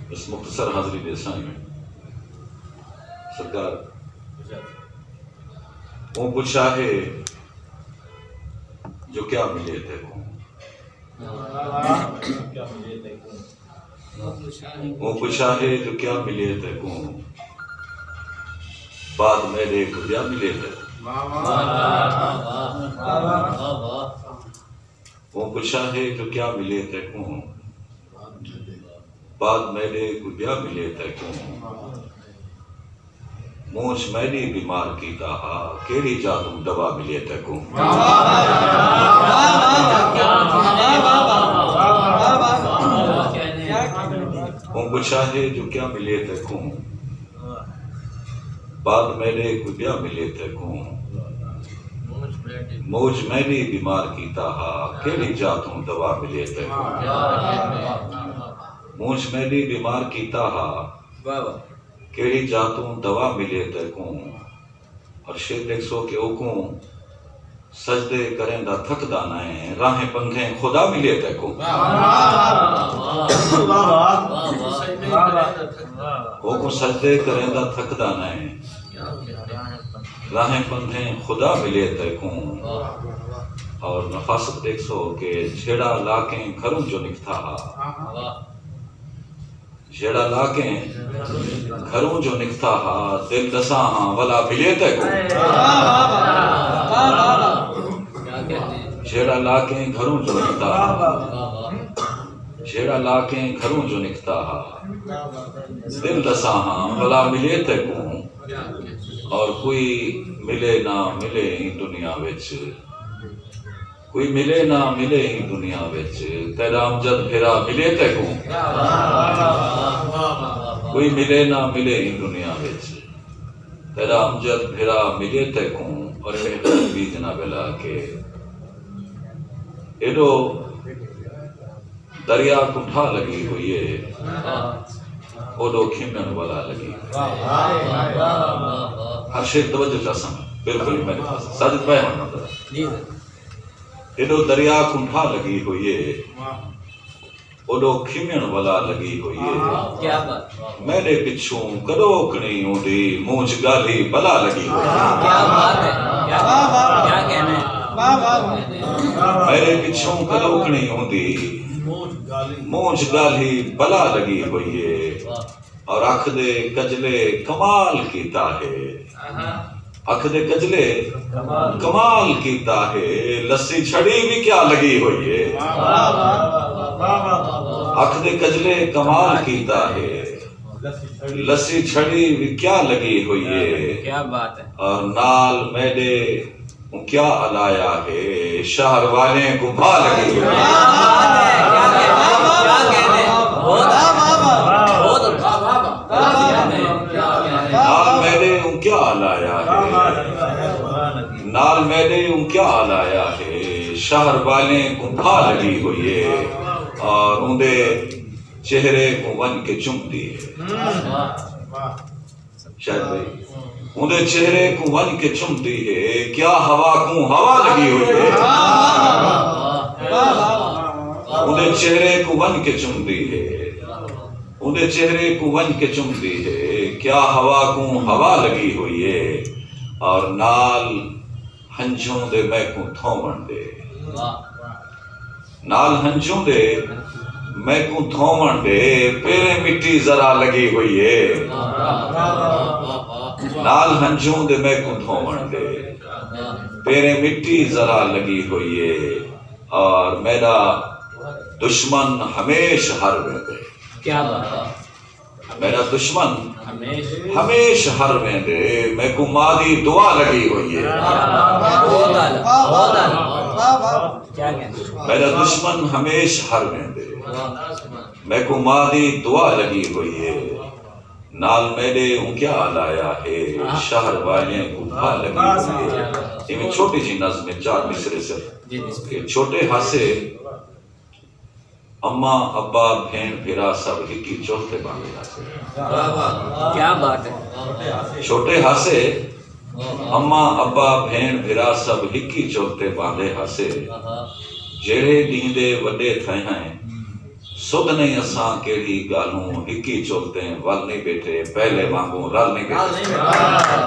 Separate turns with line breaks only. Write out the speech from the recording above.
बस मुख्तसर हाज़री दे साईं सरकार वो पूछा है जो क्या मिले थे वो पूछा है जो क्या मिले थे को बाद मेरे को क्या मिले थे वो पूछा है जो क्या मिले थे को बाद मेरे को क्या मिले थे को मूछ मैंने बीमार की कहा केड़ी जादू दवा मिले थे को वो पूछा है जो क्या मिले थे को बाद मेरे को क्या मिले थे को मूछ मैंने बीमार की कहा केड़ी जादू दवा मिले थे मूछ मैंने बीमार की कहा केड़ी जातू दवा मिले तको और शेर देखो के ओको सजदे करेंदा थकदा न है राहें पंधे खुदा मिले तको ओको सजदे करेंदा थकदा न है राहें पंधे खुदा मिले तको और नफासत देखो के छेड़ा लाके घरों जो निकता जेड़ा लाके घरों जो निकता हा दिल दसा हा वला मिले तको जेड़ा लाके घरों जो निकता हा जेड़ा लाके घरों जो निकता हा दिल दसा हा वला मिले तको और कोई मिले ना मिले दुनिया विच कोई मिले ना मिले ही दुनिया विच तेरा अमजद फिरा मिले तको कोई मिले ना मिले ही दुनिया विच तेरा अमजद फिरा मिले तको और भी जनाब ला के एडो दरिया कुठा लगी हुई है ओडो खिमन वाला लगी हर शे तवज्जो का समय बिल्कुल मेरे पास साजिद भाई जी एडो दरिया कुंठा लगी हुई है ओडो खिमण वाला लगी हुई है क्या बात मेरे पिछू कड़ोकनी उड़ी मूंछ गाली बला लगी हुई है क्या बात है क्या कहना है वाह वाह मेरे पिछू कड़ोकनी उड़ी मूंछ गाली बला लगी हुई है और आँख दे कजले कमाल कीता है अख दे कजले कमाल कीता है लस्सी छड़ी भी क्या लगी हुई है अख दे कजले कमाल कीता है लस्सी छड़ी भी क्या लगी हुई है क्या बात है और नाल मेरे क्या अलाया है शहर वाले को भा लगी हुई नाल मेरे क्या अलाया है नाल मेरे क्या अलाया है शहर वाले को भा लगी हुई है और उनके चेहरे को वन के चुमती है शायद भाई उनके चेहरे को वन के चुमती है क्या हवा को हवा लगी हुई है उनके चेहरे को वन के चुमती है उनके चेहरे को वन के चुमती है क्या हवा को हवा लगी हुई है और नाल हंझों दे मैं को थोमण दे नाल हंझों दे मैं को थोमण दे पेरे मिट्टी जरा लगी हुई है नाल हंझों दे मैं को थोमण दे पेरे मिट्टी जरा लगी हुई है और मेरा दुश्मन हमेश हर में दे क्या बात मेरा दुश्मन हमेश हर में दे मैं को मादी दुआ लगी हुई है मेरा दुश्मन हमेश हर में दे मैं को मादी दुआ लगी हुई है नाल मेरे क्या लाया है शहर वाले को भा लगी हुई है इनमें छोटी सी नज़्म में 4 मिसरे से छोटे हासे अम्मा अब्बा भेण फिरा सब हिकी चौथे बांधे हासे क्या बात है छोटे हासे अम्मा अब्बा भेण फिरा सब हिकी चौथे बांधे हासे जेड़े ॾींदे वॾे थे हैं सुध नहीं असां केड़ी गालूं हिकी चोलते वल नहीं बैठे पहले वांगू रल नहीं बैठे